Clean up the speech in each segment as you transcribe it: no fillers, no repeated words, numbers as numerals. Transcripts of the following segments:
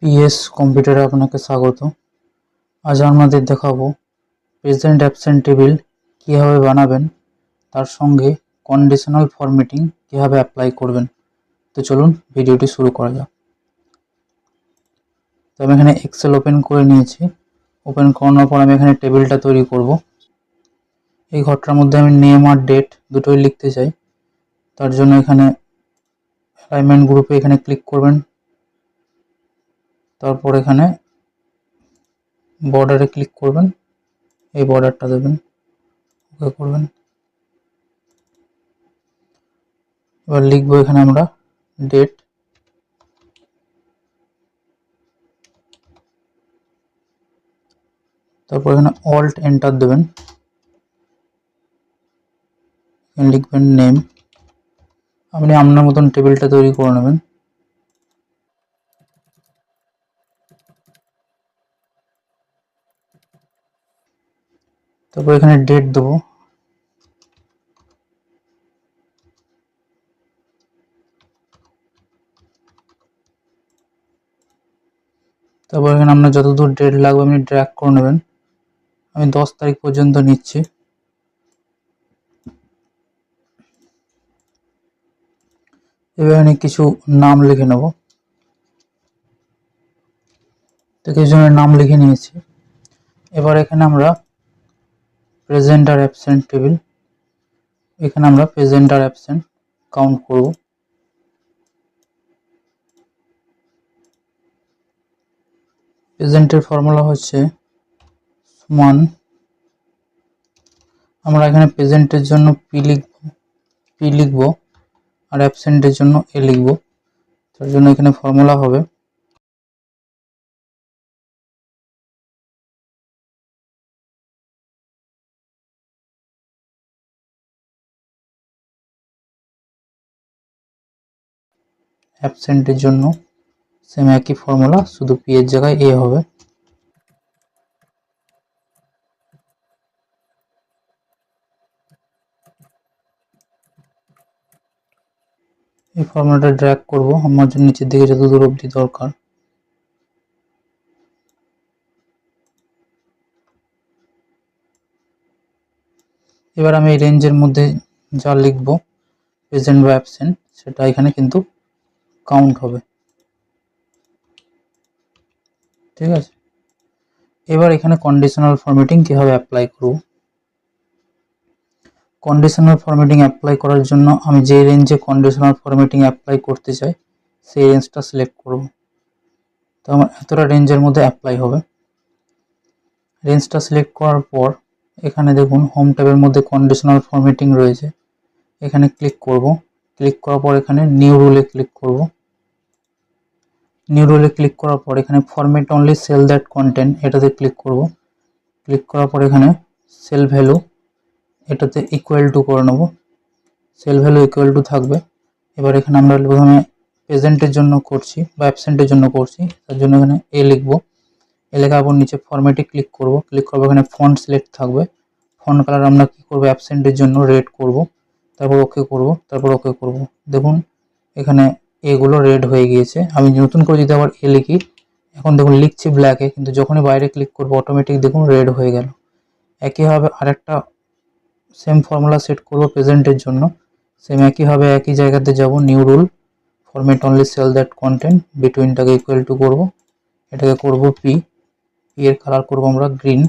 PS কম্পিউটারে আপনাকে স্বাগত। আজ আমাদের দেখাবো প্রেজেন্ট অ্যাবসেন্ট টেবিল কীভাবে বানাবেন, তার সঙ্গে কন্ডিশনাল ফরম্যাটিং কীভাবে অ্যাপ্লাই করবেন। তো চলুন ভিডিওটি শুরু করা যাক। তো আমি এখানে এক্সেল ওপেন করে নিয়েছি। ওপেন করানোর পর আমি এখানে টেবিলটা তৈরি করব। এই ঘরটার মধ্যে আমি নেম আর ডেট দুটোই লিখতে চাই। তার জন্য এখানে অ্যালাইনমেন্ট গ্রুপে এখানে ক্লিক করবেন, তারপর এখানে বর্ডারে ক্লিক করবেন, এই বর্ডারটা দেবেন, ওকে করবেন। এবার লিখবো এখানে আমরা ডেট, তারপর এখানে অল্ট এন্টার দেবেন, লিখবেন নেম। আপনি আপনার মতন টেবিলটা তৈরি করে নেবেন। তারপর এখানে ডেট দেবো, তারপর এখানে আপনার যতদূর ডেট লাগবে আপনি ড্র্যাগ করে নেবেন। আমি 10 তারিখ পর্যন্ত নিচ্ছি। এবার এখানে কিছু নাম লিখে নেব। তো কিছু জনের নাম লিখে নিয়েছি। এবার এখানে আমরা প্রেজেন্ট আর অ্যাবসেন্ট টেবিল, এখানে আমরা প্রেজেন্ট আর অ্যাবসেন্ট কাউন্ট করব। প্রেজেন্টের ফর্মুলা হচ্ছে সমান, আমরা এখানে প্রেজেন্টের জন্য পি লিখব আর অ্যাবসেন্টের জন্য এ লিখব। তার জন্য এখানে ফর্মুলা হবে অ্যাবসেন্টের জন্য সেম একই ফর্মুলা, শুধু পি এর জায়গায় এ হবে। এই ফর্মুলাটা ড্র্যাগ করব আমার জন্য নিচের দিকে যত দূর অবধি দরকার। এবার আমি এই রেঞ্জের মধ্যে যা লিখব প্রেজেন্ট বা অ্যাবসেন্ট, সেটা এখানে কিন্তু কাউন্ট হবে। ঠিক আছে, এবার এখানে কন্ডিশনাল ফরম্যাটিং কীভাবে অ্যাপ্লাই করব। কন্ডিশনাল ফরম্যাটিং অ্যাপ্লাই করার জন্য আমি যে রেঞ্জে কন্ডিশনাল ফরম্যাটিং অ্যাপ্লাই করতে চাই সেই রেঞ্জটা সিলেক্ট করব। তো আমার এতটা রেঞ্জের মধ্যে অ্যাপ্লাই হবে। রেঞ্জটা সিলেক্ট করার পর এখানে দেখুন হোম ট্যাবের মধ্যে কন্ডিশনাল ফরম্যাটিং রয়েছে, এখানে ক্লিক করব। ক্লিক করার পর এখানে নিউ রুলে ক্লিক করব। নিউ রুলে ক্লিক করার পর এখানে format only cell that content এটাতে ক্লিক করব। ক্লিক করার পর এখানে সেল ভ্যালু এটাতে ইকুয়াল টু করে নেব, সেল ভ্যালু ইকুয়াল টু থাকবে। এবার এখানে আমরা প্রথমে প্রেজেন্টের জন্য করছি বা অ্যাবসেন্টের জন্য করছি, তার জন্য এখানে এ লিখব। এ লেখার পর নিচে ফরম্যাটে ক্লিক করব। ক্লিক করবো, এখানে ফন্ট সিলেক্ট থাকবে। ফন্ট কালার আমরা কি করব, অ্যাবসেন্টের জন্য রেড করব, তারপর ওকে করব, তারপর ওকে করব। দেখুন এখানে এগুলো রেড হয়ে গিয়েছে। আমি নতুন করে যদি আবার এ লিখি, এখন দেখুন লিখছি ব্ল্যাকে, কিন্তু যখনই বাইরে ক্লিক করবো অটোমেটিক দেখুন রেড হয়ে গেল। একইভাবে আরেকটা সেম ফর্মুলা সেট করব প্রেজেন্টের জন্য। সেম একইভাবে একই জায়গাতে যাব, new rule, format only cell that content, বিটুইনটাকে ইকুয়াল টু করব, এটাকে করব পি, পি এর কালার করব আমরা গ্রিন।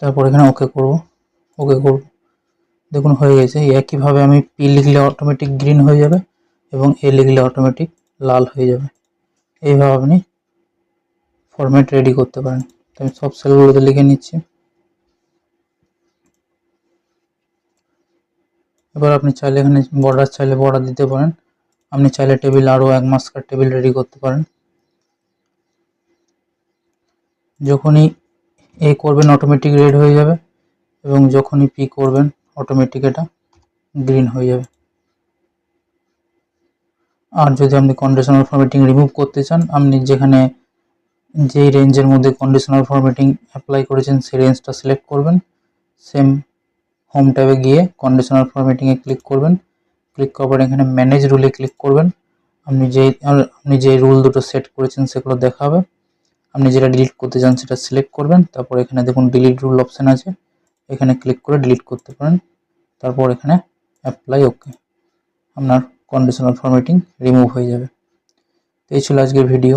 তারপর এখানে ওকে করব, ওকে করব। দেখুন হয়ে গেছে। একইভাবে আমি পি লিখলে অটোমেটিক গ্রিন হয়ে যাবে এবং এ লিখলে অটোমেটিক লাল হয়ে যাবে। এইভাবে আপনি ফরম্যাট রেডি করতে পারেন। তো আমি সব সেলগুলোতে লিখে নিচ্ছি। এবার আপনি চাইলে এখানে বর্ডার চাইলে বর্ডার দিতে পারেন, আপনি চাইলে টেবিল আরও এক মাস্কার টেবিল রেডি করতে পারেন। যখনই এ করবেন অটোমেটিক রেড হয়ে যাবে এবং যখনই পি করবেন অটোমেটিক এটা গ্রিন হয়ে যাবে। আর যদি আপনি কন্ডিশনাল ফরম্যাটিং রিমুভ করতে চান, আপনি যেখানে যেই রেঞ্জের মধ্যে কন্ডিশনাল ফরম্যাটিং অ্যাপ্লাই করেছেন সেই রেঞ্জটা সিলেক্ট করবেন। সেম হোম ট্যাবে গিয়ে কন্ডিশনাল ফরম্যাটিংয়ে ক্লিক করবেন। ক্লিক করার পর এখানে ম্যানেজ রুলে ক্লিক করবেন। আপনি যে রুল দুটো সেট করেছেন সেগুলো দেখাবে। আপনি যেটা ডিলিট করতে চান সেটা সিলেক্ট করবেন। তারপর এখানে দেখুন ডিলিট রুল অপশান আছে, এখানে ক্লিক করে ডিলিট করতে পারেন। তারপর এখানে অ্যাপ্লাই ওকে, আপনার কন্ডিশনাল ফরম্যাটিং রিমুভ হয়ে যাবে। এই ছিল আজকের ভিডিও।